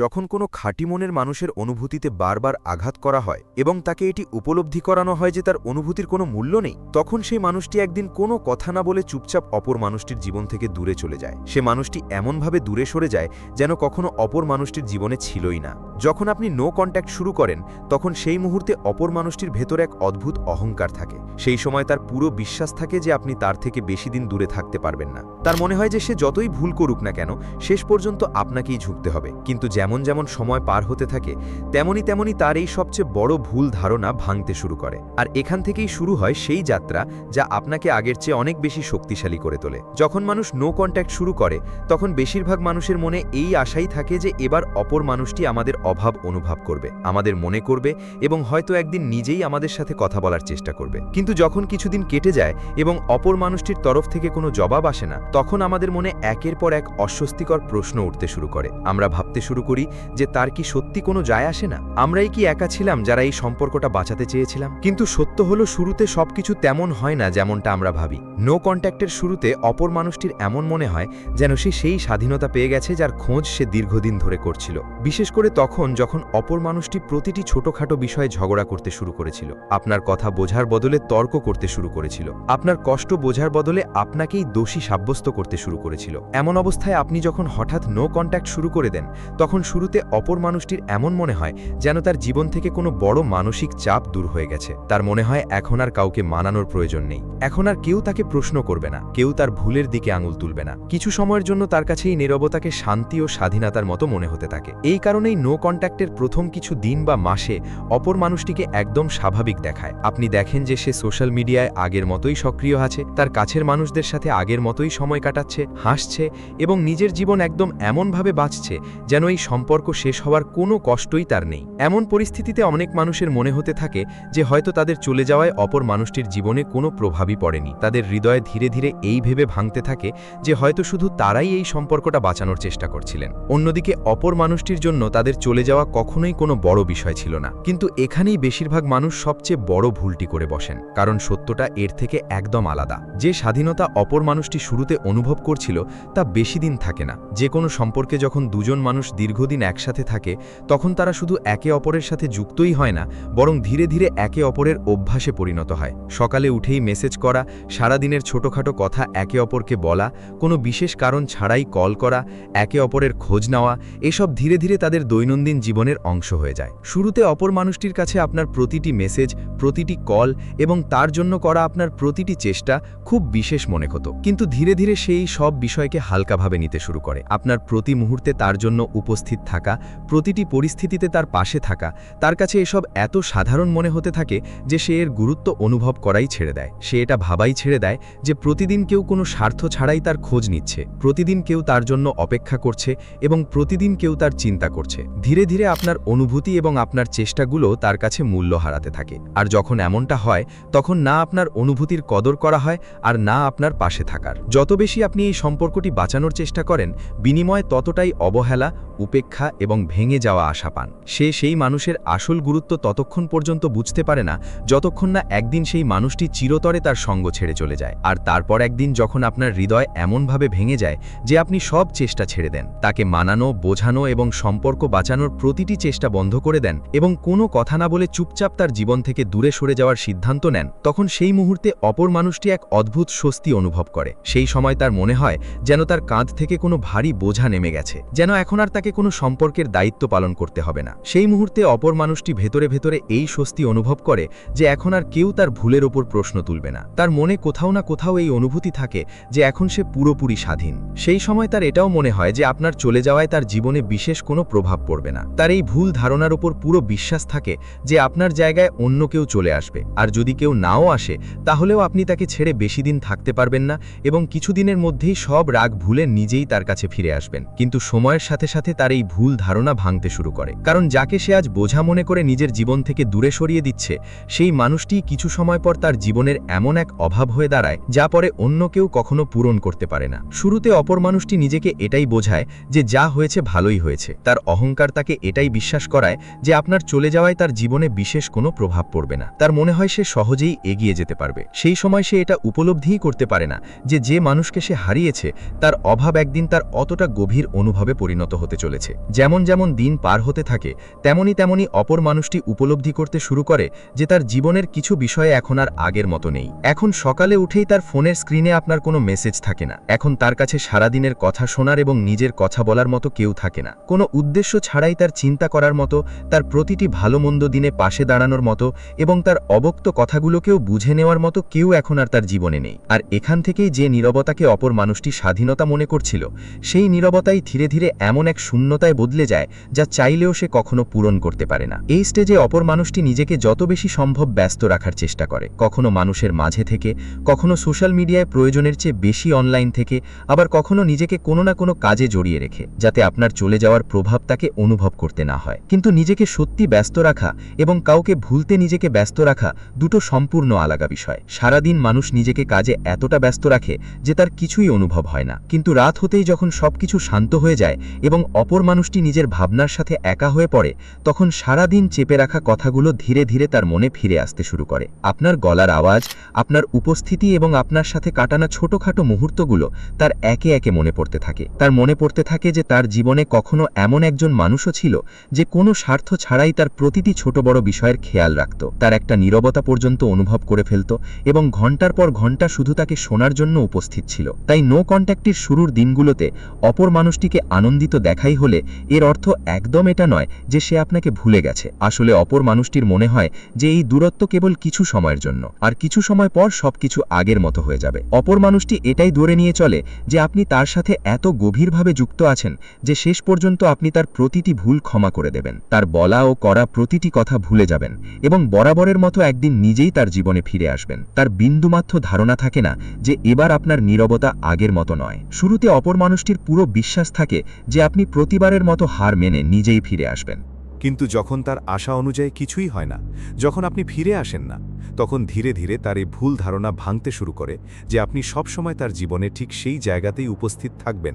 যখন কোনো খাঁটি মনের মানুষের অনুভূতিতে বারবার আঘাত করা হয় এবং তাকে এটি উপলব্ধি করানো হয় যে তার অনুভূতির কোনো মূল্য নেই, তখন সেই মানুষটি একদিন কোনো কথা না বলে চুপচাপ অপর মানুষটির জীবন থেকে দূরে চলে যায়। সে মানুষটি এমনভাবে দূরে সরে যায় যেন কখনো অপর মানুষটির জীবনে ছিলই না। যখন আপনি নো কন্ট্যাক্ট শুরু করেন, তখন সেই মুহূর্তে অপর মানুষটির ভেতরে এক অদ্ভুত অহংকার থাকে। সেই সময় তার পুরো বিশ্বাস থাকে যে আপনি তার থেকে বেশি দিন দূরে থাকতে পারবেন না। তার মনে হয় যে সে যতই ভুল করুক না কেন, শেষ পর্যন্ত আপনাকেই ঝুঁকতে হবে। কিন্তু যেমন যেমন সময় পার হতে থাকে, তেমনি তার এই সবচেয়ে বড় ভুল ধারণা ভাঙতে শুরু করে। আর এখান থেকেই শুরু হয় সেই যাত্রা যা আপনাকে আগের চেয়ে অনেক বেশি শক্তিশালী করে তোলে। যখন মানুষ নো কন্ট্যাক্ট শুরু করে, তখন বেশিরভাগ মানুষের মনে এই আশাই থাকে যে এবার অপর মানুষটি আমাদের অভাব অনুভব করবে, আমাদের মনে করবে এবং হয়তো একদিন নিজেই আমাদের সাথে কথা বলার চেষ্টা করবে। কিন্তু যখন কিছুদিন কেটে যায় এবং অপর মানুষটির তরফ থেকে কোনো জবাব আসে না, তখন আমাদের মনে একের পর এক অস্বস্তিকর প্রশ্ন উঠতে শুরু করে। আমরা ভাবতে শুরু করি যে তার কি সত্যি কোনো যায় আসে না? আমরাই কি একা ছিলাম যারা এই সম্পর্কটা বাঁচাতে চেয়েছিলাম? কিন্তু সত্য হলো, শুরুতে সবকিছু তেমন হয় না যেমনটা আমরা ভাবি। নো কন্ট্যাক্টের শুরুতে অপর মানুষটির এমন মনে হয় যেন সে সেই স্বাধীনতা পেয়ে গেছে যার খোঁজ সে দীর্ঘদিন ধরে করছিল। বিশেষ করে তখন যখন অপর মানুষটি প্রতিটি ছোটখাটো বিষয়ে ঝগড়া করতে শুরু করেছিল, আপনার কথা বোঝার বদলে তর্ক করতে শুরু করেছিল, আপনার কষ্ট বোঝার বদলে আপনাকেই দোষী সাব্যস্ত করতে শুরু করেছিল। এমন অবস্থায় আপনি যখন হঠাৎ নো কন্ট্যাক্ট শুরু করে দেন, তখন শুরুতে অপর মানুষটির এমন মনে হয় যেন তার জীবন থেকে কোনো বড় মানসিক চাপ দূর হয়ে গেছে। তার মনে হয় এখন আর কাউকে মানানোর প্রয়োজন নেই, এখন আর কেউ তাকে প্রশ্ন করবে না, কেউ তার ভুলের দিকে আঙুল তুলবে না। কিছু সময়ের জন্য তার কাছে এই নীরবতাকে শান্তি ও স্বাধীনতার মতো মনে হতে থাকে। এই কারণেই নো কন্ট্যাক্টের প্রথম কিছু দিন বা মাসে অপর মানুষটিকে একদম স্বাভাবিক দেখায়। আপনি দেখেন যে সে সোশ্যাল মিডিয়ায় আগের মতোই সক্রিয় আছে, তার কাছের মানুষদের সাথে আগের মতোই সময় কাটাচ্ছে, হাসছে এবং নিজের জীবন একদম এমনভাবে বাঁচছে যেন এই সম্পর্ক শেষ হওয়ার কোনো কষ্টই তার নেই। এমন পরিস্থিতিতে অনেক মানুষের মনে হতে থাকে যে হয়তো তাদের চলে যাওয়ায় অপর মানুষটির জীবনে কোনো প্রভাবই পড়েনি। তাদের হৃদয়ে ধীরে ধীরে এই ভেবে ভাঙতে থাকে যে হয়তো শুধু তারাই এই সম্পর্কটা বাঁচানোর চেষ্টা করছিলেন। অন্যদিকে অপর মানুষটির জন্য তাদের চলে যাওয়া কখনোই কোনো বড় বিষয় ছিল না। কিন্তু এখানেই বেশিরভাগ মানুষ সবচেয়ে বড় ভুলটি করে বসেন, কারণ সত্যটা এর থেকে একদম আলাদা। যে স্বাধীনতা অপর মানুষটি শুরুতে অনুভব করছিল তা বেশি দিন থাকে না। যে কোনো সম্পর্কে যখন দুজন মানুষ দীর্ঘদিন একসাথে থাকে, তখন তারা শুধু একে অপরের সাথে যুক্তই হয় না, বরং ধীরে ধীরে একে অপরের অভ্যাসে পরিণত হয়। সকালে উঠেই মেসেজ করা, সারাদিনের ছোটখাটো কথা একে অপরকে বলা, কোনো বিশেষ কারণ ছাড়াই কল করা, একে অপরের খোঁজ নেওয়া, এসব ধীরে ধীরে তাদের দৈনন্দিন জীবনের অংশ হয়ে যায়। শুরুতে অপর মানুষটির কাছে আপনার প্রতিটি মেসেজ, প্রতিটি কল এবং তার জন্য করা আপনার প্রতিটি চেষ্টা খুব বিশেষ মনে হতো। কিন্তু ধীরে ধীরে সেই সব বিষয়কে হালকাভাবে নিতে শুরু করে। আপনার প্রতি মুহূর্তে তার জন্য উপস্থিত থাকা, প্রতিটি পরিস্থিতিতে তার পাশে থাকা, তার কাছে এসব এত সাধারণ মনে হতে থাকে যে সে এর গুরুত্ব অনুভব করাই ছেড়ে দেয়। সে এটা ভাবাই ছেড়ে দেয় যে প্রতিদিন কেউ কোনো স্বার্থ ছাড়াই তার খোঁজ নিচ্ছে, প্রতিদিন কেউ তার জন্য অপেক্ষা করছে এবং প্রতিদিন কেউ তার চিন্তা করছে। ধীরে ধীরে আপনার অনুভূতি এবং আপনার চেষ্টাগুলো তার কাছে মূল্য হারাতে থাকে। আর যখন এমনটা হয়, তখন না আপনার অনুভূতির কদর করা হয় আর না আপনার পাশে থাকার। যত বেশি আপনি এই সম্পর্কটি বাঁচানোর চেষ্টা করেন, বিনিময়ে ততটাই অবহেলা, উপেক্ষা এবং ভেঙে যাওয়া আশা পান। সে সেই মানুষের আসল গুরুত্ব ততক্ষণ পর্যন্ত বুঝতে পারে না যতক্ষণ না একদিন সেই মানুষটি চিরতরে তার সঙ্গ ছেড়ে চলে যায়। আর তারপর একদিন যখন আপনার হৃদয় এমনভাবে ভেঙে যায় যে আপনি সব চেষ্টা ছেড়ে দেন, তাকে মানানো, বোঝানো এবং সম্পর্ক বাঁচানোর প্রতিটি চেষ্টা বন্ধ করে দেন এবং কোনো কথা না বলে চুপচাপ তার জীবন থেকে দূরে সরে যাওয়ার সিদ্ধান্ত নেন, তখন সেই মুহূর্তে অপর মানুষটি এক অদ্ভুত স্বস্তি অনুভব করে। সেই সময় তার মনে হয় যেন তার কাঁধ থেকে কোনো ভারী বোঝা নেমে গেছে, যেন এখন আর তাকে কোনো সম্পর্কের দায়িত্ব পালন করতে হবে না। সেই মুহূর্তে অপর মানুষটি ভেতরে ভেতরে এই স্বস্তি অনুভব করে যে এখন আর কেউ তার ভুলের ওপর প্রশ্ন তুলবে না। তার মনে কোথাও না কোথাও এই অনুভূতি থাকে যে এখন সে পুরোপুরি স্বাধীন। সেই সময় তার এটাও মনে হয় যে আপনার চলে যাওয়ায় তার জীবনে বিশেষ কোনো প্রভাব পড়বে না। তার এই ভুল ধারণার উপর পুরো বিশ্বাস থাকে যে আপনার জায়গায় অন্য কেউ চলে আসবে, আর যদি কেউ নাও আসে তাহলেও আপনি তাকে ছেড়ে বেশি দিন থাকতে পারবেন না এবং কিছুদিনের মধ্যেই সব রাগ ভুলে নিজেই তার কাছে ফিরে আসবেন। কিন্তু সময়ের সাথে সাথে তার এই ভুল ধারণা ভাঙতে শুরু করে, কারণ যাকে সে আজ বোঝা মনে করে নিজের জীবন থেকে দূরে সরিয়ে দিচ্ছে, সেই মানুষটি কিছু সময় পর তার জীবনের এমন এক অভাব হয়ে দাঁড়ায় যা পরে অন্য কেউ কখনো পূরণ করতে পারে না। শুরুতে অপর মানুষটি নিজেকে এটাই বোঝায় যে যা হয়েছে ভালোই হয়েছে, তার অহংকার তাকে এটাই বিশ্বাস করায় যে আপনার চলে যাওয়ায় তার জীবনে বিশেষ কোনো প্রভাব পড়বে না। তার মনে হয় সে সহজেই এগিয়ে যেতে পারবে। সেই সময় সে এটা উপলব্ধিই করতে পারে না যে মানুষকে সে হারিয়েছে তার অভাব একদিন তার অতটা গভীর অনুভবে পরিণত হতে চলেছে। যেমন যেমন দিন পার হতে থাকে তেমনি অপর মানুষটি উপলব্ধি করতে শুরু করে যে তার জীবনের কিছু বিষয়ে এখন আর আগের মতো নেই। এখন সকালে উঠেই তার ফোনের স্ক্রিনে আপনার কোনো মেসেজ থাকে না। এখন তার কাছে সারাদিনের কথা শোনার এবং নিজের কথা বলার মতো কেউ থাকে না। কোনো উদ্দেশ্য ছাড়াই তার চিন্তা করার মতো, তার প্রতিটি ভালো মন্দ দিনে পাশে দাঁড়ানোর মতো এবং তার অবক্ত কথাগুলোকেও বুঝে নেওয়ার মতো কেউ এখন আর তার জীবনে নেই। আর এখান থেকেই যে নীরবতাকে অপর মানুষটি স্বাধীনতা মনে করছিল, সেই নীরবতাই ধীরে ধীরে এমন এক শূন্যতায় বদলে যায় যা চাইলেও সে কখনো পূরণ করতে পারে না। এই স্টেজে অপর মানুষটি নিজেকে যত বেশি সম্ভব ব্যস্ত রাখার চেষ্টা করে, কখনো মানুষের মাঝে থেকে, কখনো সোশ্যাল মিডিয়ায় প্রয়োজনের চেয়ে বেশি অনলাইন থেকে, আবার কখনো নিজেকে কোনো না কোনো কাজে জড়িয়ে রেখে, যাতে আপনার চলে যাওয়ার প্রভাব তাকে অনুভব করতে না হয়। কিন্তু নিজেকে সত্যি ব্যস্ত রাখা এবং কাউকে ভুলতে নিজেকে ব্যস্ত রাখা দুটো সম্পূর্ণ আলাদা বিষয়। সারাদিন মানুষ নিজেকে কাজে এতটা ব্যস্ত রাখে যে তার কিছুই অনুভব হয় না, কিন্তু রাত হতেই যখন সবকিছু শান্ত হয়ে যায় এবং অপর মানুষটি নিজের ভাবনার সাথে একা হয়ে পড়ে, তখন সারাদিন চেপে রাখা কথাগুলো ধীরে ধীরে তার মনে ফিরে আসতে শুরু করে। আপনার গলার আওয়াজ, আপনার উপস্থিতি এবং আপনার সাথে কাটানো ছোটখাটো মুহূর্তগুলো তার একে একে মনে পড়তে থাকে। তার মনে পড়তে থাকে যে তার জীবনে কখনো এমন একজন মানুষও ছিল যে কোনো স্বার্থ ছাড়াই তার প্রতিটি ছোট বড় বিষয়ের খেয়াল রাখত, তার একটা নীরবতা পর্যন্ত অনুভব করে ফেলত এবং ঘন্টার পর ঘন্টা শুধু তাকে শোনার জন্য উপস্থিত ছিল। তাই নো কন্ট্যাক্টের শুরুর দিনগুলোতে অপর মানুষটিকে আনন্দিত দেখাই হলে এর অর্থ একদম এটা নয় যে সে আপনাকে ভুলে গেছে। আসলে অপর মানুষটির মনে হয় যে এই দূরত্ব কেবল কিছু সময়ের জন্য, আর কিছু সময় পর সবকিছু আগের মতো হয়ে যাবে। অপর মানুষটি এটাই ধরে নিয়ে চলে যে আপনি তার সাথে এত গভীরভাবে যুক্ত আছেন যে শেষ পর্যন্ত আপনি তার প্রতিটি ভুল ক্ষমা করে দেবেন, তার বলা ও করা প্রতিটি কথা ভুলে যাবেন এবং বরাবরের মতো একদিন নিজেই তার জীবনে ফিরে আসবেন। তার বিন্দুমাত্র ধারণা থাকে না যে এবার আপনার নীরবতা আগের মতো নয়। শুরুতে অপর মানুষটির পুরো বিশ্বাস থাকে যে আপনি প্রতিবারের মতো হার মেনে নিজেই ফিরে আসবেন। কিন্তু যখন তার আশা অনুযায়ী কিছুই হয় না, যখন আপনি ফিরে আসেন না, তখন ধীরে ধীরে তার এই ভুল ধারণা ভাঙতে শুরু করে যে আপনি সবসময় তার জীবনে ঠিক সেই জায়গাতেই উপস্থিত থাকবেন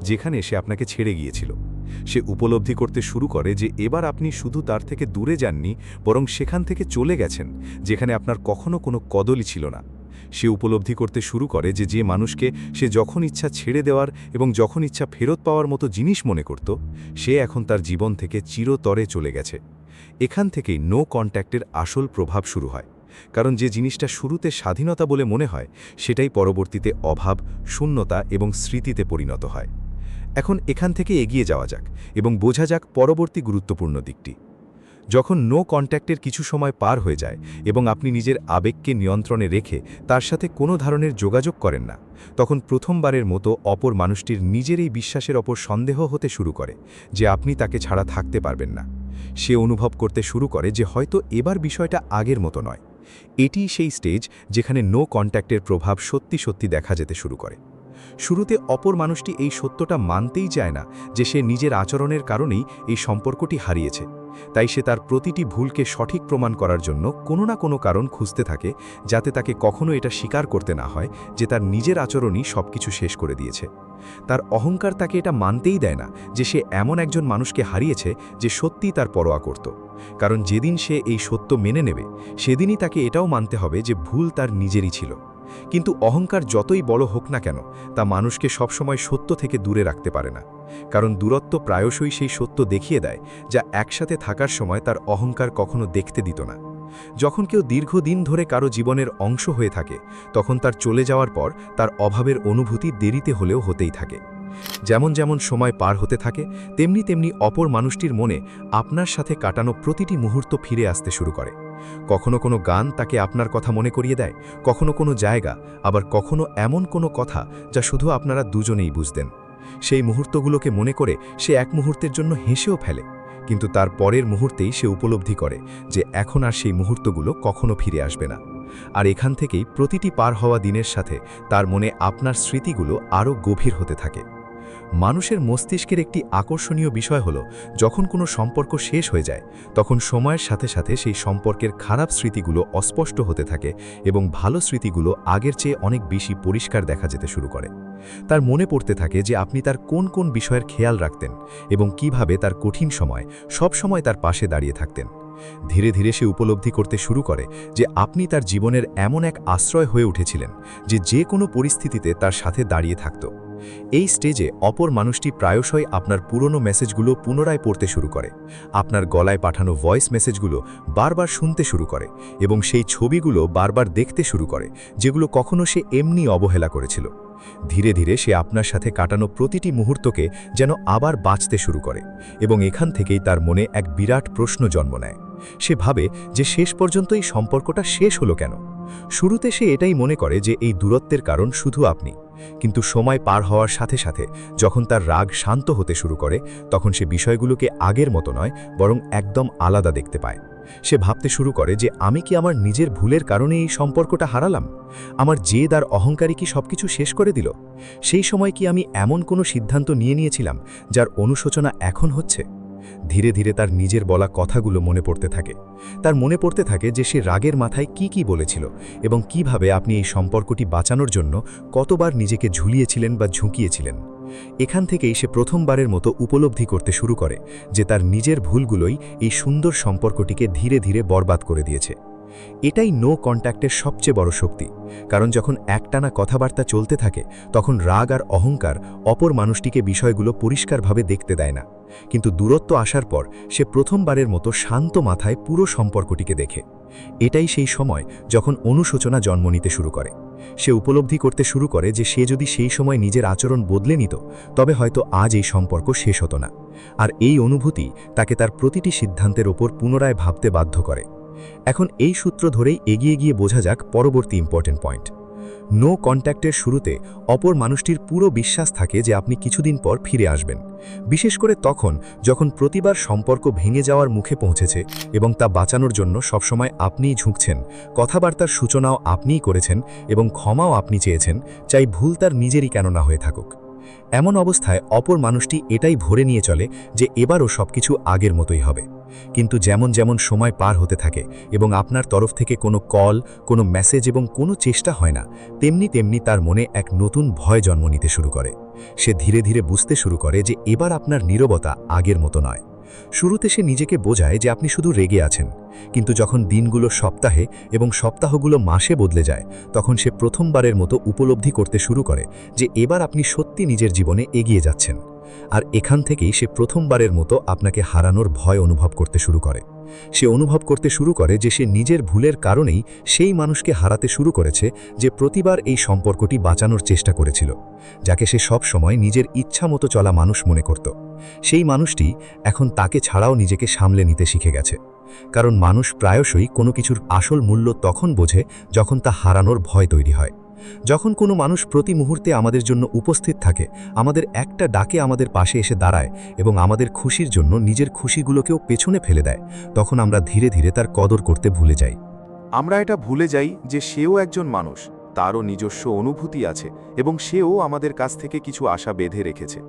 যেখানে সে আপনাকে ছেড়ে গিয়েছিল। সে উপলব্ধি করতে শুরু করে যে এবার আপনি শুধু তার থেকে দূরে যাননি, বরং সেখান থেকে চলে গেছেন যেখানে আপনার কখনো কোনো কদলই ছিল না। সে উপলব্ধি করতে শুরু করে যে মানুষকে সে যখন ইচ্ছা ছেড়ে দেওয়ার এবং যখন ইচ্ছা ফেরত পাওয়ার মতো জিনিস মনে করত, সে এখন তার জীবন থেকে চিরতরে চলে গেছে। এখান থেকেই নো কন্ট্যাক্টের আসল প্রভাব শুরু হয়, কারণ যে জিনিসটা শুরুতে স্বাধীনতা বলে মনে হয় সেটাই পরবর্তীতে অভাব, শূন্যতা এবং স্মৃতিতে পরিণত হয়। এখন এখান থেকে এগিয়ে যাওয়া যাক এবং বোঝা যাক পরবর্তী গুরুত্বপূর্ণ দিকটি। যখন নো কন্ট্যাক্টের কিছু সময় পার হয়ে যায় এবং আপনি নিজের আবেগকে নিয়ন্ত্রণে রেখে তার সাথে কোনো ধরনের যোগাযোগ করেন না, তখন প্রথমবারের মতো অপর মানুষটির নিজের এই বিশ্বাসের ওপর সন্দেহ হতে শুরু করে যে আপনি তাকে ছাড়া থাকতে পারবেন না। সে অনুভব করতে শুরু করে যে হয়তো এবার বিষয়টা আগের মতো নয়। এটিই সেই স্টেজ যেখানে নো কন্ট্যাক্টের প্রভাব সত্যি সত্যি দেখা যেতে শুরু করে। শুরুতে অপর মানুষটি এই সত্যটা মানতেই চায় না যে সে নিজের আচরণের কারণেই এই সম্পর্কটি হারিয়েছে। তাই সে তার প্রতিটি ভুলকে সঠিক প্রমাণ করার জন্য কোনো না কোনো কারণ খুঁজতে থাকে, যাতে তাকে কখনো এটা স্বীকার করতে না হয় যে তার নিজের আচরণই সবকিছু শেষ করে দিয়েছে। তার অহংকার তাকে এটা মানতেই দেয় না যে সে এমন একজন মানুষকে হারিয়েছে যে সত্যিই তার পরোয়া করত। কারণ যেদিন সে এই সত্য মেনে নেবে, সেদিনই তাকে এটাও মানতে হবে যে ভুল তার নিজেরই ছিল। কিন্তু অহংকার যতই বড় হোক না কেন, তা মানুষকে সবসময় সত্য থেকে দূরে রাখতে পারে না। কারণ দূরত্ব প্রায়শই সেই সত্য দেখিয়ে দেয় যা একসাথে থাকার সময় তার অহংকার কখনো দেখতে দিত না। যখন কেউ দীর্ঘদিন ধরে কারো জীবনের অংশ হয়ে থাকে, তখন তার চলে যাওয়ার পর তার অভাবের অনুভূতি দেরিতে হলেও হতেই থাকে। যেমন যেমন সময় পার হতে থাকে, তেমনি তেমনি অপর মানুষটির মনে আপনার সাথে কাটানো প্রতিটি মুহূর্ত ফিরে আসতে শুরু করে। কখনো কোনো গান তাকে আপনার কথা মনে করিয়ে দেয়, কখনো কোনো জায়গা, আবার কখনো এমন কোনো কথা যা শুধু আপনারা দুজনেই বুঝতেন। সেই মুহূর্তগুলোকে মনে করে সে এক মুহূর্তের জন্য হেসেও ফেলে, কিন্তু তার পরের মুহূর্তেই সে উপলব্ধি করে যে এখন আর সেই মুহূর্তগুলো কখনো ফিরে আসবে না। আর এখান থেকেই প্রতিটি পার হওয়া দিনের সাথে তার মনে আপনার স্মৃতিগুলো আরও গভীর হতে থাকে। মানুষের মস্তিষ্কের একটি আকর্ষণীয় বিষয় হলো যখন কোনো সম্পর্ক শেষ হয়ে যায় তখন সময়ের সাথে সাথে সেই সম্পর্কের খারাপ স্মৃতিগুলো অস্পষ্ট হতে থাকে এবং ভালো স্মৃতিগুলো আগের চেয়ে অনেক বেশি পরিষ্কার দেখা যেতে শুরু করে। তার মনে পড়তে থাকে যে আপনি তার কোন কোন বিষয়ের খেয়াল রাখতেন এবং কিভাবে তার কঠিন সময় সব সময় তার পাশে দাঁড়িয়ে থাকতেন। ধীরে ধীরে সে উপলব্ধি করতে শুরু করে যে আপনি তার জীবনের এমন এক আশ্রয় হয়ে উঠেছিলেন যে কোনো পরিস্থিতিতে তার সাথে দাঁড়িয়ে থাকত। এই স্টেজে অপর মানুষটি প্রায়শই আপনার পুরনো মেসেজগুলো পুনরায় পড়তে শুরু করে, আপনার গলায় পাঠানো ভয়েস মেসেজগুলো বারবার শুনতে শুরু করে এবং সেই ছবিগুলো বারবার দেখতে শুরু করে যেগুলো কখনো সে এমনি অবহেলা করেছিল। ধীরে ধীরে সে আপনার সাথে কাটানো প্রতিটি মুহূর্তকে যেন আবার বাঁচতে শুরু করে এবং এখান থেকেই তার মনে এক বিরাট প্রশ্ন জন্ম নেয়। সে ভাবে যে শেষ পর্যন্ত এই সম্পর্কটা শেষ হলো কেন। শুরুতে সে এটাই মনে করে যে এই দূরত্বের কারণ শুধু আপনি, কিন্তু সময় পার হওয়ার সাথে সাথে যখন তার রাগ শান্ত হতে শুরু করে তখন সে বিষয়গুলোকে আগের মতো নয় বরং একদম আলাদা দেখতে পায়। সে ভাবতে শুরু করে যে আমি কি আমার নিজের ভুলের কারণে এই সম্পর্কটা হারালাম? আমার জেদ আর অহংকারী কি সবকিছু শেষ করে দিল? সেই সময় কি আমি এমন কোনো সিদ্ধান্ত নিয়েছিলাম যার অনুশোচনা এখন হচ্ছে? ধীরে ধীরে তার নিজের বলা কথাগুলো মনে পড়তে থাকে। তার মনে পড়তে থাকে যে সে রাগের মাথায় কি বলেছিল এবং কিভাবে আপনি এই সম্পর্কটি বাঁচানোর জন্য কতবার নিজেকে ঝুলিয়েছিলেন বা ঝুঁকিয়েছিলেন। এখান থেকেই সে প্রথমবারের মতো উপলব্ধি করতে শুরু করে যে তার নিজের ভুলগুলোই এই সুন্দর সম্পর্কটিকে ধীরে ধীরে বরবাদ করে দিয়েছে। এটাই নো কন্ট্যাক্টের সবচেয়ে বড় শক্তি, কারণ যখন একটানা কথাবার্তা চলতে থাকে তখন রাগ আর অহংকার অপর মানুষটিকে বিষয়গুলো পরিষ্কারভাবে দেখতে দেয় না, কিন্তু দূরত্ব আসার পর সে প্রথমবারের মতো শান্ত মাথায় পুরো সম্পর্কটিকে দেখে। এটাই সেই সময় যখন অনুশোচনা জন্ম নিতে শুরু করে। সে উপলব্ধি করতে শুরু করে যে সে যদি সেই সময় নিজের আচরণ বদলে নিত তবে হয়তো আজ এই সম্পর্ক শেষ হতো না। আর এই অনুভূতি তাকে তার প্রতিটি সিদ্ধান্তের ওপর পুনরায় ভাবতে বাধ্য করে। এখন এই সূত্র ধরেই এগিয়ে গিয়ে বোঝা যাক পরবর্তী ইম্পর্টেন্ট পয়েন্ট। নো কন্ট্যাক্টের শুরুতে অপর মানুষটির পুরো বিশ্বাস থাকে যে আপনি কিছুদিন পর ফিরে আসবেন, বিশেষ করে তখন যখন প্রতিবার সম্পর্ক ভেঙে যাওয়ার মুখে পৌঁছেছে এবং তা বাঁচানোর জন্য সবসময় আপনিই ঝুঁকছেন, কথাবার্তার সূচনাও আপনিই করেছেন এবং ক্ষমাও আপনি চেয়েছেন, চাই ভুল তার নিজেরই কেন না হয়ে থাকুক। এমন অবস্থায় অপর মানুষটি এটাই ভরে নিয়ে চলে যে এবারও সবকিছু আগের মতোই হবে। কিন্তু যেমন যেমন সময় পার হতে থাকে এবং আপনার তরফ থেকে কোনো কল, কোনো মেসেজ এবং কোনো চেষ্টা হয় না, তেমনি তেমনি তার মনে এক নতুন ভয় জন্ম নিতে শুরু করে। সে ধীরে ধীরে বুঝতে শুরু করে যে এবার আপনার নীরবতা আগের মতো নয়। শুরুতে সে নিজেকে বোঝায় যে আপনি শুধু রেগে আছেন, কিন্তু যখন দিনগুলো সপ্তাহে এবং সপ্তাহগুলো মাসে বদলে যায় তখন সে প্রথমবারের মতো উপলব্ধি করতে শুরু করে যে এবার আপনি সত্যি নিজের জীবনে এগিয়ে যাচ্ছেন। আর এখান থেকেই সে প্রথমবারের মতো আপনাকে হারানোর ভয় অনুভব করতে শুরু করে। সে অনুভব করতে শুরু করে যে সে নিজের ভুলের কারণেই সেই মানুষকে হারাতে শুরু করেছে যে প্রতিবার এই সম্পর্কটি বাঁচানোর চেষ্টা করেছিল, যাকে সে সব সময় নিজের ইচ্ছা মতো চলা মানুষ মনে করত। সেই মানুষটি এখন তাকে ছাড়াও নিজেকে সামলে নিতে শিখে গেছে, কারণ মানুষ প্রায়শই কোনো কিছুর আসল মূল্য তখন বোঝে যখন তা হারানোর ভয় তৈরি হয়। যখন কোনো মানুষ প্রতি মুহূর্তে আমাদের জন্য উপস্থিত থাকে, আমাদের একটা ডাকে আমাদের পাশে এসে দাঁড়ায় এবং আমাদের খুশির জন্য নিজের খুশিগুলোকেও পেছনে ফেলে দেয়, তখন আমরা ধীরে ধীরে তার কদর করতে ভুলে যাই। আমরা এটা ভুলে যাই যে সেও একজন মানুষ, তারও নিজস্ব অনুভূতি আছে এবং সেও আমাদের কাছ থেকে কিছু আশা বেঁধে রেখেছে।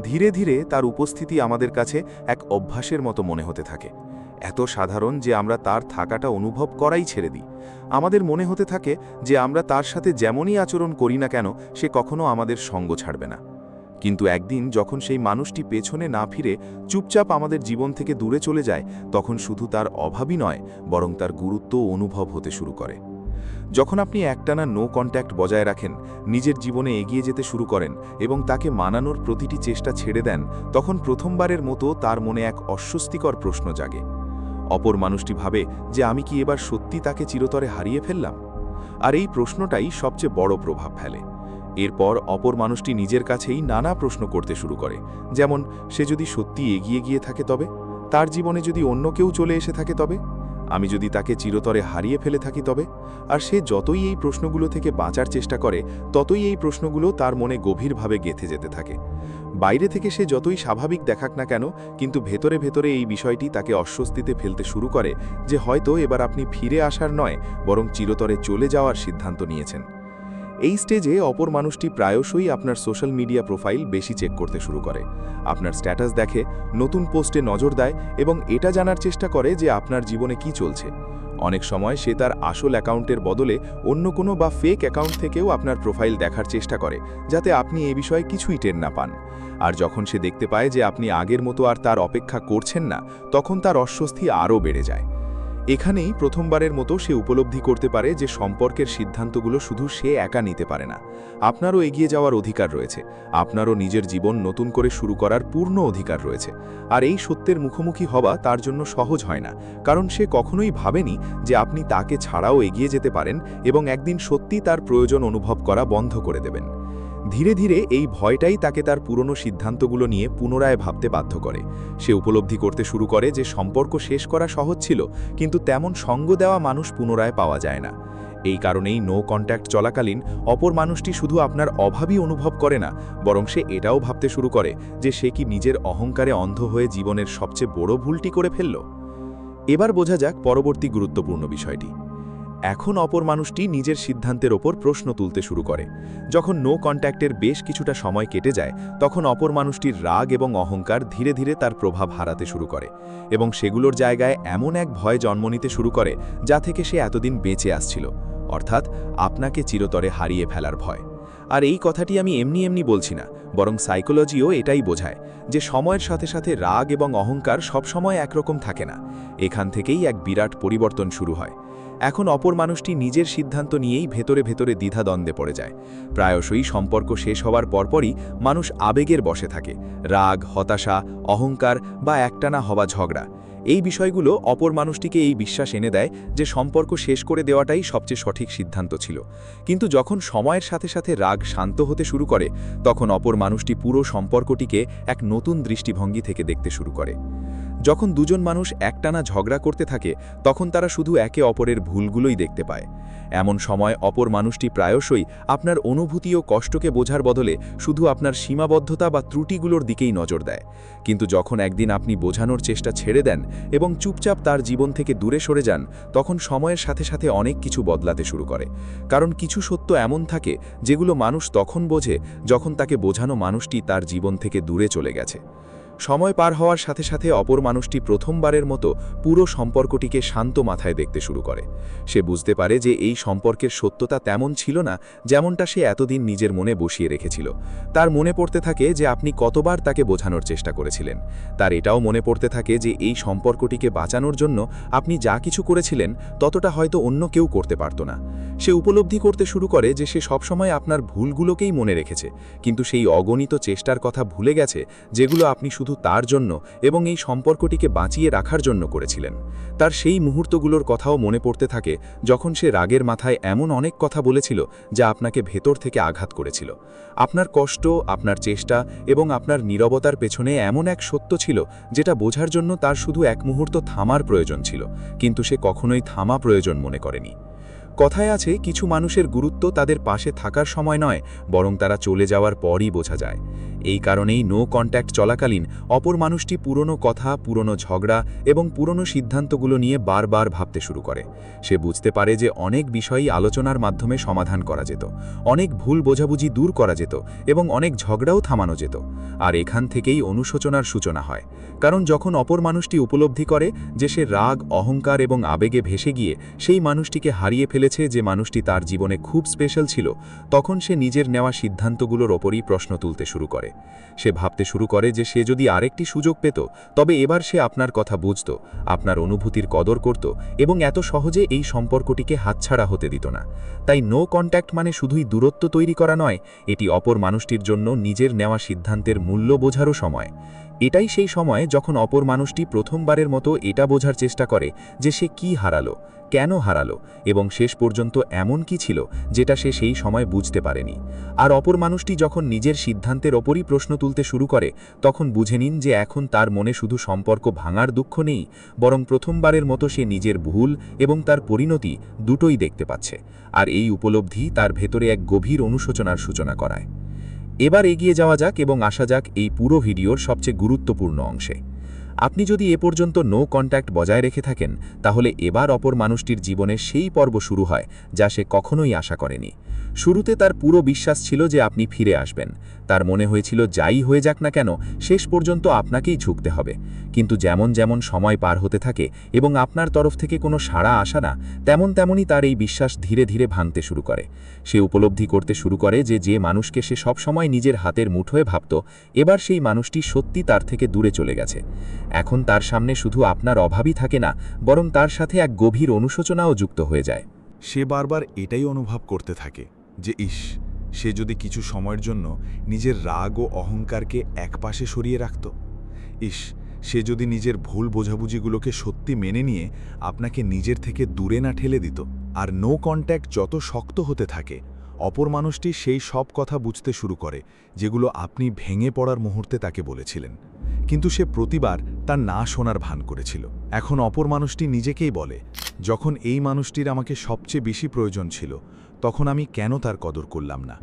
ধীরে ধীরে তার উপস্থিতি আমাদের কাছে এক অভ্যাসের মতো মনে হতে থাকে, এত সাধারণ যে আমরা তার থাকাটা অনুভব করাই ছেড়ে দিই। আমাদের মনে হতে থাকে যে আমরা তার সাথে যেমনই আচরণ করি না কেন সে কখনো আমাদের সঙ্গ ছাড়বে না। কিন্তু একদিন যখন সেই মানুষটি পেছনে না ফিরে চুপচাপ আমাদের জীবন থেকে দূরে চলে যায় তখন শুধু তার অভাবই নয় বরং তার গুরুত্বও অনুভব হতে শুরু করে। যখন আপনি একটানা নো কন্ট্যাক্ট বজায় রাখেন, নিজের জীবনে এগিয়ে যেতে শুরু করেন এবং তাকে মানানোর প্রতিটি চেষ্টা ছেড়ে দেন, তখন প্রথমবারের মতো তার মনে এক অস্বস্তিকর প্রশ্ন জাগে। অপর মানুষটি ভাবে যে আমি কি এবার সত্যি তাকে চিরতরে হারিয়ে ফেললাম? আর এই প্রশ্নটাই সবচেয়ে বড় প্রভাব ফেলে। এরপর অপর মানুষটি নিজের কাছেই নানা প্রশ্ন করতে শুরু করে, যেমন সে যদি সত্যি এগিয়ে গিয়ে থাকে তবে, তার জীবনে যদি অন্য কেউ চলে এসে থাকে তবে, আমি যদি তাকে চিরতরে হারিয়ে ফেলে থাকি তবে। আর সে যতই এই প্রশ্নগুলো থেকে বাঁচার চেষ্টা করে ততই এই প্রশ্নগুলো তার মনে গভীরভাবে গেঁথে যেতে থাকে। বাইরে থেকে সে যতই স্বাভাবিক দেখাক না কেন, কিন্তু ভেতরে ভেতরে এই বিষয়টি তাকে অস্বস্তিতে ফেলতে শুরু করে যে হয়তো এবার আপনি ফিরে আসার নয় বরং চিরতরে চলে যাওয়ার সিদ্ধান্ত নিয়েছেন। এই স্টেজে অপর মানুষটি প্রায়শই আপনার সোশ্যাল মিডিয়া প্রোফাইল বেশি চেক করতে শুরু করে, আপনার স্ট্যাটাস দেখে, নতুন পোস্টে নজর দেয় এবং এটা জানার চেষ্টা করে যে আপনার জীবনে কি চলছে। অনেক সময় সে তার আসল অ্যাকাউন্টের বদলে অন্য কোনো বা ফেক অ্যাকাউন্ট থেকেও আপনার প্রোফাইল দেখার চেষ্টা করে, যাতে আপনি এ বিষয়ে কিছুই টের না পান। আর যখন সে দেখতে পায় যে আপনি আগের মতো আর তার অপেক্ষা করছেন না, তখন তার অস্বস্তি আরও বেড়ে যায়। এখানেই প্রথমবারের মতো সে উপলব্ধি করতে পারে যে সম্পর্কের সিদ্ধান্তগুলো শুধু সে একা নিতে পারে না, আপনারও এগিয়ে যাওয়ার অধিকার রয়েছে, আপনারও নিজের জীবন নতুন করে শুরু করার পূর্ণ অধিকার রয়েছে। আর এই সত্যের মুখোমুখি হওয়া তার জন্য সহজ হয় না, কারণ সে কখনোই ভাবেনি যে আপনি তাকে ছাড়াও এগিয়ে যেতে পারেন এবং একদিন সত্যি তার প্রয়োজন অনুভব করা বন্ধ করে দেবেন। ধীরে ধীরে এই ভয়টাই তাকে তার পুরনো সিদ্ধান্তগুলো নিয়ে পুনরায় ভাবতে বাধ্য করে। সে উপলব্ধি করতে শুরু করে যে সম্পর্ক শেষ করা সহজ ছিল, কিন্তু তেমন সঙ্গ দেওয়া মানুষ পুনরায় পাওয়া যায় না। এই কারণেই নো কন্ট্যাক্ট চলাকালীন অপর মানুষটি শুধু আপনার অভাবই অনুভব করে না, বরং সে এটাও ভাবতে শুরু করে যে সে কি নিজের অহংকারে অন্ধ হয়ে জীবনের সবচেয়ে বড় ভুলটি করে ফেলল। এবার বোঝা যাক পরবর্তী গুরুত্বপূর্ণ বিষয়টি। এখন অপর মানুষটি নিজের সিদ্ধান্তের ওপর প্রশ্ন তুলতে শুরু করে। যখন নো কন্ট্যাক্টের বেশ কিছুটা সময় কেটে যায়, তখন অপর মানুষটির রাগ এবং অহংকার ধীরে ধীরে তার প্রভাব হারাতে শুরু করে এবং সেগুলোর জায়গায় এমন এক ভয় জন্ম নিতে শুরু করে যা থেকে সে এতদিন বেঁচে আসছিল, অর্থাৎ আপনাকে চিরতরে হারিয়ে ফেলার ভয়। আর এই কথাটি আমি এমনি এমনি বলছি না, বরং সাইকোলজিও এটাই বোঝায় যে সময়ের সাথে সাথে রাগ এবং অহংকার সবসময় একরকম থাকে না। এখান থেকেই এক বিরাট পরিবর্তন শুরু হয়। এখন অপর মানুষটি নিজের সিদ্ধান্ত নিয়েই ভেতরে ভেতরে দ্বিধাদ্বন্দ্বে পড়ে যায়। প্রায়শই সম্পর্ক শেষ হওয়ার পরপরই মানুষ আবেগের বশে থাকে, রাগ, হতাশা, অহংকার বা একটানা হওয়া ঝগড়া। এই বিষয়গুলো অপর মানুষটিকে এই বিশ্বাস এনে দেয় যে সম্পর্ক শেষ করে দেওয়াটাই সবচেয়ে সঠিক সিদ্ধান্ত ছিল। কিন্তু যখন সময়ের সাথে সাথে রাগ শান্ত হতে শুরু করে, তখন অপর মানুষটি পুরো সম্পর্কটিকে এক নতুন দৃষ্টিভঙ্গি থেকে দেখতে শুরু করে। যখন দুজন মানুষ একটানা ঝগড়া করতে থাকে, তখন তারা শুধু একে অপরের ভুলগুলোই দেখতে পায়। এমন সময় অপর মানুষটি প্রায়শই আপনার অনুভূতি ও কষ্টকে বোঝার বদলে শুধু আপনার সীমাবদ্ধতা বা ত্রুটিগুলোর দিকেই নজর দেয়। কিন্তু যখন একদিন আপনি বোঝানোর চেষ্টা ছেড়ে দেন এবং চুপচাপ তার জীবন থেকে দূরে সরে যান, তখন সময়ের সাথে সাথে অনেক কিছু বদলাতে শুরু করে। কারণ কিছু সত্য এমন থাকে যেগুলো মানুষ তখন বোঝে যখন তাকে বোঝানো মানুষটি তার জীবন থেকে দূরে চলে গেছে। সময় পার হওয়ার সাথে সাথে অপর মানুষটি প্রথমবারের মতো পুরো সম্পর্কটিকে শান্ত মাথায় দেখতে শুরু করে। সে বুঝতে পারে যে এই সম্পর্কের সত্যতা তেমন ছিল না যেমনটা সে এতদিন নিজের মনে বসিয়ে রেখেছিল। তার মনে পড়তে থাকে যে আপনি কতবার তাকে বোঝানোর চেষ্টা করেছিলেন। তার এটাও মনে পড়তে থাকে যে এই সম্পর্কটিকে বাঁচানোর জন্য আপনি যা কিছু করেছিলেন ততটা হয়তো অন্য কেউ করতে পারত না। সে উপলব্ধি করতে শুরু করে যে সে সবসময় আপনার ভুলগুলোকেই মনে রেখেছে, কিন্তু সেই অগণিত চেষ্টার কথা ভুলে গেছে যেগুলো আপনি শুধু তার জন্য এবং এই সম্পর্কটিকে বাঁচিয়ে রাখার জন্য করেছিলেন। তার সেই মুহূর্তগুলোর কথাও মনে পড়তে থাকে যখন সে রাগের মাথায় এমন অনেক কথা বলেছিল যা আপনাকে ভেতর থেকে আঘাত করেছিল। আপনার কষ্ট, আপনার চেষ্টা এবং আপনার নীরবতার পেছনে এমন এক সত্য ছিল যেটা বোঝার জন্য তার শুধু এক মুহূর্ত থামার প্রয়োজন ছিল, কিন্তু সে কখনোই থামা প্রয়োজন মনে করেনি। কথায় আছে, কিছু মানুষের গুরুত্ব তাদের পাশে থাকার সময় নয়, বরং তারা চলে যাওয়ার পরই বোঝা যায়। এই কারণেই নো কন্ট্যাক্ট চলাকালীন অপর মানুষটি পুরনো কথা, পুরনো ঝগড়া এবং পুরনো সিদ্ধান্তগুলো নিয়ে বারবার ভাবতে শুরু করে। সে বুঝতে পারে যে অনেক বিষয়ই আলোচনার মাধ্যমে সমাধান করা যেত, অনেক ভুল বোঝাবুঝি দূর করা যেত এবং অনেক ঝগড়াও থামানো যেত। আর এখান থেকেই অনুশোচনার সূচনা হয়। কারণ যখন অপর মানুষটি উপলব্ধি করে যে সে রাগ, অহংকার এবং আবেগে ভেসে গিয়ে সেই মানুষটিকে হারিয়ে ফেলেছে যে মানুষটি তার জীবনে খুব স্পেশাল ছিল, তখন সে নিজের নেওয়া সিদ্ধান্তগুলোর ওপরই প্রশ্ন তুলতে শুরু করে। সে ভাবতে শুরু করে যে সে যদি আরেকটি সুযোগ পেত, তবে এবার সে আপনার কথা বুঝত, আপনার অনুভূতির কদর করত এবং এত সহজে এই সম্পর্কটিকে হাতছাড়া হতে দিত না। তাই নো কন্ট্যাক্ট মানে শুধুই দূরত্ব তৈরি করা নয়, এটি অপর মানুষটির জন্য নিজের নেওয়া সিদ্ধান্তের মূল্য বোঝারও সময়। এটাই সেই সময় যখন অপর মানুষটি প্রথমবারের মতো এটা বোঝার চেষ্টা করে যে সে কি হারালো, কেন হারালো এবং শেষ পর্যন্ত এমন কি ছিল যেটা সে সেই সময় বুঝতে পারেনি। আর অপর মানুষটি যখন নিজের সিদ্ধান্তের ওপরই প্রশ্ন তুলতে শুরু করে, তখন বুঝে নিন যে এখন তার মনে শুধু সম্পর্ক ভাঙার দুঃখ নেই, বরং প্রথমবারের মতো সে নিজের ভুল এবং তার পরিণতি দুটোই দেখতে পাচ্ছে। আর এই উপলব্ধি তার ভেতরে এক গভীর অনুশোচনার সূচনা করায়। এবার এগিয়ে যাওয়া যাক এবং আসা যাক এই পুরো ভিডিওর সবচেয়ে গুরুত্বপূর্ণ অংশে। আপনি যদি এ পর্যন্ত নো কন্ট্যাক্ট বজায় রেখে থাকেন, তাহলে এবার অপর মানুষটির জীবনে সেই পর্ব শুরু হয় যা সে কখনোই আশা করেনি। শুরুতে তার পুরো বিশ্বাস ছিল যে আপনি ফিরে আসবেন। তার মনে হয়েছিল যাই হয়ে যাক না কেন শেষ পর্যন্ত আপনাকেই ঝুঁকতে হবে। কিন্তু যেমন যেমন সময় পার হতে থাকে এবং আপনার তরফ থেকে কোনো সাড়া আসে না, তেমনই তার এই বিশ্বাস ধীরে ধীরে ভাঙতে শুরু করে। সে উপলব্ধি করতে শুরু করে যে যে মানুষকে সে সবসময় নিজের হাতের মুঠোয় ভাবত, এবার সেই মানুষটি সত্যি তার থেকে দূরে চলে গেছে। এখন তার সামনে শুধু আপনার অভাবই থাকে না, বরং তার সাথে এক গভীর অনুশোচনাও যুক্ত হয়ে যায়। সে বারবার এটাই অনুভব করতে থাকে যে সে যদি কিছু সময়ের জন্য নিজের রাগ ও অহংকারকে একপাশে সরিয়ে রাখত, সে যদি নিজের ভুল বোঝাবুঝিগুলোকে সত্যি মেনে নিয়ে আপনাকে নিজের থেকে দূরে না ঠেলে দিত। আর নো কন্ট্যাক্ট যত শক্ত হতে থাকে, অপর মানুষটি সেই সব কথা বুঝতে শুরু করে যেগুলো আপনি ভেঙে পড়ার মুহূর্তে তাকে বলেছিলেন, কিন্তু সে প্রতিবার তার না শোনার ভান করেছিল। এখন অপর মানুষটি নিজেকেই বলে, যখন এই মানুষটির আমাকে সবচেয়ে বেশি প্রয়োজন ছিল, তখন আমি কেন তার কদর করলাম না?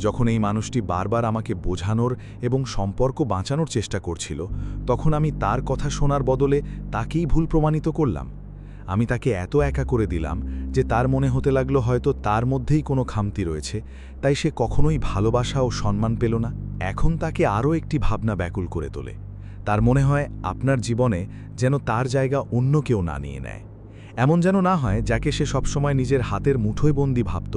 যখন এই মানুষটি বারবার আমাকে বোঝানোর এবং সম্পর্ক বাঁচানোর চেষ্টা করছিল, তখন আমি তার কথা শোনার বদলে তাকেই ভুল প্রমাণিত করলাম। আমি তাকে এত একা করে দিলাম যে তার মনে হতে লাগলো হয়তো তার মধ্যেই কোনো খামতি রয়েছে, তাই সে কখনোই ভালোবাসা ও সম্মান পেল না। এখন তাকে আরও একটি ভাবনা ব্যাকুল করে তোলে। তার মনে হয় আপনার জীবনে যেন তার জায়গা অন্য কেউ না নিয়ে নেয়। এমন যেন না হয় যাকে সে সবসময় নিজের হাতের মুঠোয় বন্দি ভাবত,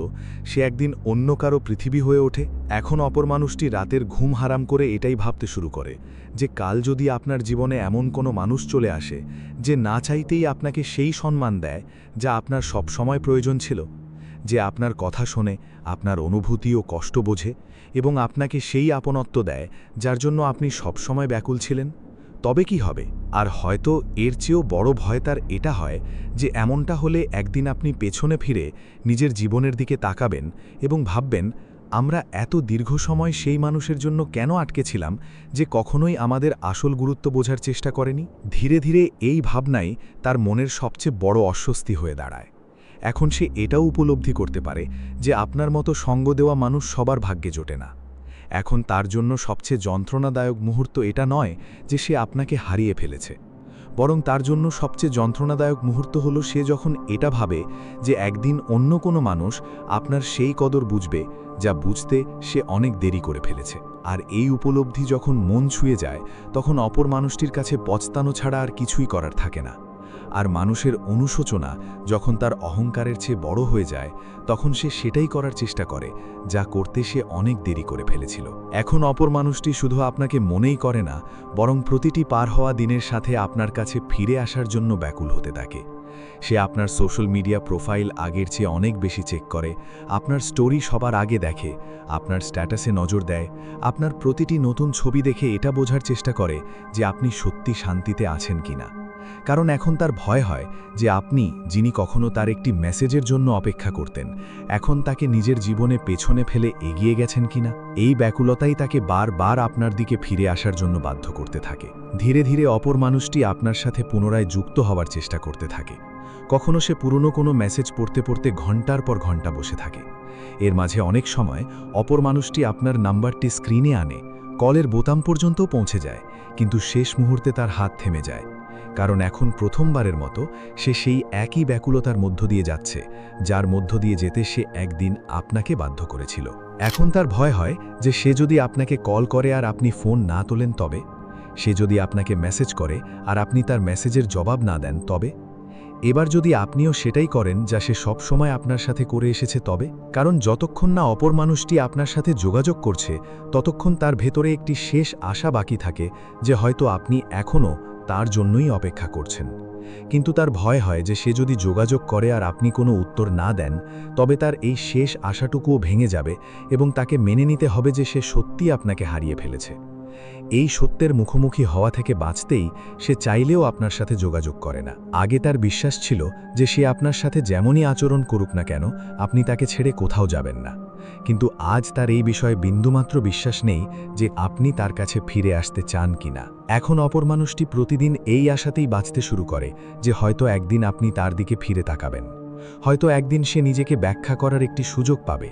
সে একদিন অন্য কারো পৃথিবী হয়ে ওঠে। এখন অপর মানুষটি রাতের ঘুম হারাম করে এটাই ভাবতে শুরু করে যে কাল যদি আপনার জীবনে এমন কোনো মানুষ চলে আসে যে না চাইতেই আপনাকে সেই সম্মান দেয় যা আপনার সব সময় প্রয়োজন ছিল, যে আপনার কথা শোনে, আপনার অনুভূতি ও কষ্ট বোঝে এবং আপনাকে সেই আপনত্ব দেয় যার জন্য আপনি সবসময় ব্যাকুল ছিলেন, তবে কি হবে? আর হয়তো এর চেয়েও বড় ভয় তার এটা হয় যে এমনটা হলে একদিন আপনি পেছনে ফিরে নিজের জীবনের দিকে তাকাবেন এবং ভাববেন, আমরা এত দীর্ঘ সময় সেই মানুষের জন্য কেন আটকেছিলাম যে কখনোই আমাদের আসল গুরুত্ব বোঝার চেষ্টা করেনি। ধীরে ধীরে এই ভাবনাই তার মনের সবচেয়ে বড় অস্বস্তি হয়ে দাঁড়ায়। এখন সে এটাও উপলব্ধি করতে পারে যে আপনার মতো সঙ্গ দেওয়া মানুষ সবার ভাগ্যে জোটে না। এখন তার জন্য সবচেয়ে যন্ত্রণাদায়ক মুহূর্ত এটা নয় যে সে আপনাকে হারিয়ে ফেলেছে, বরং তার জন্য সবচেয়ে যন্ত্রণাদায়ক মুহূর্ত হলো সে যখন এটা ভাবে যে একদিন অন্য কোনো মানুষ আপনার সেই কদর বুঝবে যা বুঝতে সে অনেক দেরি করে ফেলেছে। আর এই উপলব্ধি যখন মন ছুঁয়ে যায়, তখন অপর মানুষটির কাছে পচতানো ছাড়া আর কিছুই করার থাকে না। আর মানুষের অনুশোচনা যখন তার অহংকারের চেয়ে বড় হয়ে যায়, তখন সে সেটাই করার চেষ্টা করে যা করতে সে অনেক দেরি করে ফেলেছিল। এখন অপর মানুষটি শুধু আপনাকে মনেই করে না, বরং প্রতিটি পার হওয়া দিনের সাথে আপনার কাছে ফিরে আসার জন্য ব্যাকুল হতে থাকে। সে আপনার সোশ্যাল মিডিয়া প্রোফাইল আগের চেয়ে অনেক বেশি চেক করে, আপনার স্টোরি সবার আগে দেখে, আপনার স্ট্যাটাসে নজর দেয়, আপনার প্রতিটি নতুন ছবি দেখে এটা বোঝার চেষ্টা করে যে আপনি সত্যি শান্তিতে আছেন কিনা। কারণ এখন তার ভয় হয় যে আপনি, যিনি কখনো তার একটি মেসেজের জন্য অপেক্ষা করতেন, এখন তাকে নিজের জীবনে পেছনে ফেলে এগিয়ে গেছেন কিনা। এই ব্যাকুলতাই তাকে বারবার আপনার দিকে ফিরে আসার জন্য বাধ্য করতে থাকে। ধীরে ধীরে অপর মানুষটি আপনার সাথে পুনরায় যুক্ত হওয়ার চেষ্টা করতে থাকে। কখনো সে পুরনো কোনো মেসেজ পড়তে পড়তে ঘন্টার পর ঘন্টা বসে থাকে। এর মাঝে অনেক সময় অপর মানুষটি আপনার নাম্বারটি স্ক্রিনে আনে, কলের বোতাম পর্যন্তও পৌঁছে যায়, কিন্তু শেষ মুহূর্তে তার হাত থেমে যায়। কারণ এখন প্রথমবারের মতো সে সেই একই ব্যাকুলতার মধ্য দিয়ে যাচ্ছে যার মধ্য দিয়ে যেতে সে একদিন আপনাকে বাধ্য করেছিল। এখন তার ভয় হয় যে সে যদি আপনাকে কল করে আর আপনি ফোন না তোলেন তবে, সে যদি আপনাকে মেসেজ করে আর আপনি তার মেসেজের জবাব না দেন তবে, এবার যদি আপনিও সেটাই করেন যা সে সব সময় আপনার সাথে করে এসেছে তবে। কারণ যতক্ষণ না অপর মানুষটি আপনার সাথে যোগাযোগ করছে, ততক্ষণ তার ভেতরে একটি শেষ আশা বাকি থাকে যে হয়তো আপনি এখনও তার জন্যই অপেক্ষা করছেন। কিন্তু তার ভয় হয় যে সে যদি যোগাযোগ করে আর আপনি কোনো উত্তর না দেন, তবে তার এই শেষ আশাটুকুও ভেঙে যাবে এবং তাকে মেনে নিতে হবে যে সে সত্যি আপনাকে হারিয়ে ফেলেছে। এই সত্যের মুখোমুখি হওয়া থেকে বাঁচতেই সে চাইলেও আপনার সাথে যোগাযোগ করে না। আগে তার বিশ্বাস ছিল যে সে আপনার সাথে যেমনই আচরণ করুক না কেন, আপনি তাকে ছেড়ে কোথাও যাবেন না। কিন্তু আজ তার এই বিষয়ে বিন্দুমাত্র বিশ্বাস নেই যে আপনি তার কাছে ফিরে আসতে চান কিনা। এখন অপর মানুষটি প্রতিদিন এই আশাতেই বাঁচতে শুরু করে যে হয়তো একদিন আপনি তার দিকে ফিরে তাকাবেন, হয়তো একদিন সে নিজেকে ব্যাখ্যা করার একটি সুযোগ পাবে,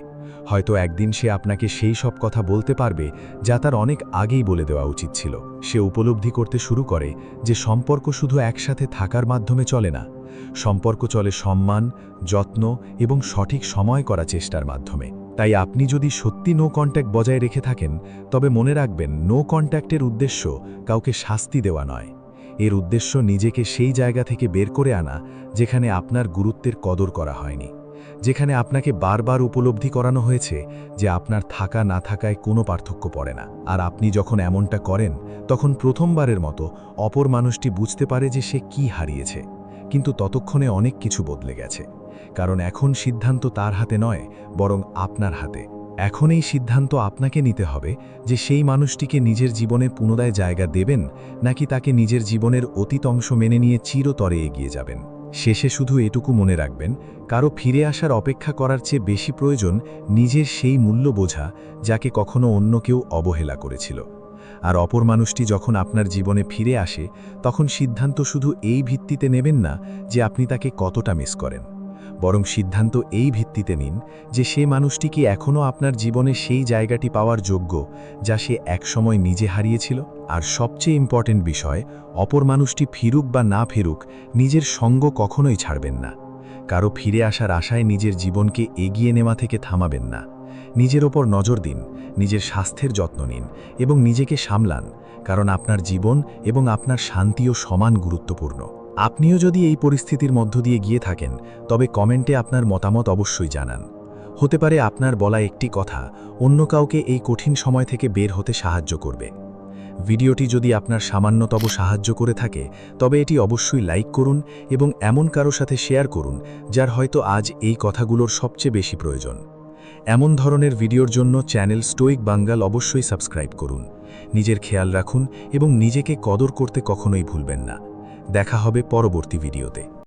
হয়তো একদিন সে আপনাকে সেই সব কথা বলতে পারবে যা তার অনেক আগেই বলে দেওয়া উচিত ছিল। সে উপলব্ধি করতে শুরু করে যে সম্পর্ক শুধু একসাথে থাকার মাধ্যমে চলে না, সম্পর্ক চলে সম্মান, যত্ন এবং সঠিক সময় করা চেষ্টার মাধ্যমে। তাই আপনি যদি সত্যি নো কন্ট্যাক্ট বজায় রেখে থাকেন, তবে মনে রাখবেন নো কন্ট্যাক্টের উদ্দেশ্য কাউকে শাস্তি দেওয়া নয়। এর উদ্দেশ্য নিজেকে সেই জায়গা থেকে বের করে আনা যেখানে আপনার গুরুত্বের কদর করা হয়নি, যেখানে আপনাকে বারবার উপলব্ধি করানো হয়েছে যে আপনার থাকা না থাকায় কোনো পার্থক্য পড়ে না। আর আপনি যখন এমনটা করেন, তখন প্রথমবারের মতো অপর মানুষটি বুঝতে পারে যে সে কি হারিয়েছে। কিন্তু ততক্ষণে অনেক কিছু বদলে গেছে, কারণ এখন সিদ্ধান্ত তার হাতে নয়, বরং আপনার হাতে। এখন এই সিদ্ধান্ত আপনাকে নিতে হবে যে সেই মানুষটিকে নিজের জীবনে পুনরায় জায়গা দেবেন, নাকি তাকে নিজের জীবনের অতীত অংশ মেনে নিয়ে চিরতরে এগিয়ে যাবেন। শেষে শুধু এটুকু মনে রাখবেন, কারো ফিরে আসার অপেক্ষা করার চেয়ে বেশি প্রয়োজন নিজের সেই মূল্য বোঝা যাকে কখনো অন্য কেউ অবহেলা করেছিল। আর অপর মানুষটি যখন আপনার জীবনে ফিরে আসে, তখন সিদ্ধান্ত শুধু এই ভিত্তিতে নেবেন না যে আপনি তাকে কতটা মিস করেন, বরং সিদ্ধান্ত এই ভিত্তিতে নিন যে সে মানুষটি কি এখনও আপনার জীবনে সেই জায়গাটি পাওয়ার যোগ্য যা সে একসময় নিজে হারিয়েছিল। আর সবচেয়ে ইম্পর্টেন্ট বিষয়, অপর মানুষটি ফিরুক বা না ফিরুক, নিজের সঙ্গ কখনোই ছাড়বেন না। কারো ফিরে আসার আশায় নিজের জীবনকে এগিয়ে নেওয়া থেকে থামাবেন না। নিজের ওপর নজর দিন, নিজের স্বাস্থ্যের যত্ন নিন এবং নিজেকে সামলান, কারণ আপনার জীবন এবং আপনার শান্তিও সমান গুরুত্বপূর্ণ। আপনিও যদি এই পরিস্থিতির মধ্য দিয়ে গিয়ে থাকেন, তবে কমেন্টে আপনার মতামত অবশ্যই জানান। হতে পারে আপনার বলা একটি কথা অন্য কাউকে এই কঠিন সময় থেকে বের হতে সাহায্য করবে। ভিডিওটি যদি আপনার সামান্যতম সাহায্য করে থাকে, তবে এটি অবশ্যই লাইক করুন এবং এমন কারো সাথে শেয়ার করুন যার হয়তো আজ এই কথাগুলোর সবচেয়ে বেশি প্রয়োজন। এমন ধরনের ভিডিওর জন্য চ্যানেল স্টোইক বাঙ্গাল অবশ্যই সাবস্ক্রাইব করুন। নিজের খেয়াল রাখুন এবং নিজেকে কদর করতে কখনোই ভুলবেন না। দেখা হবে পরবর্তী ভিডিওতে।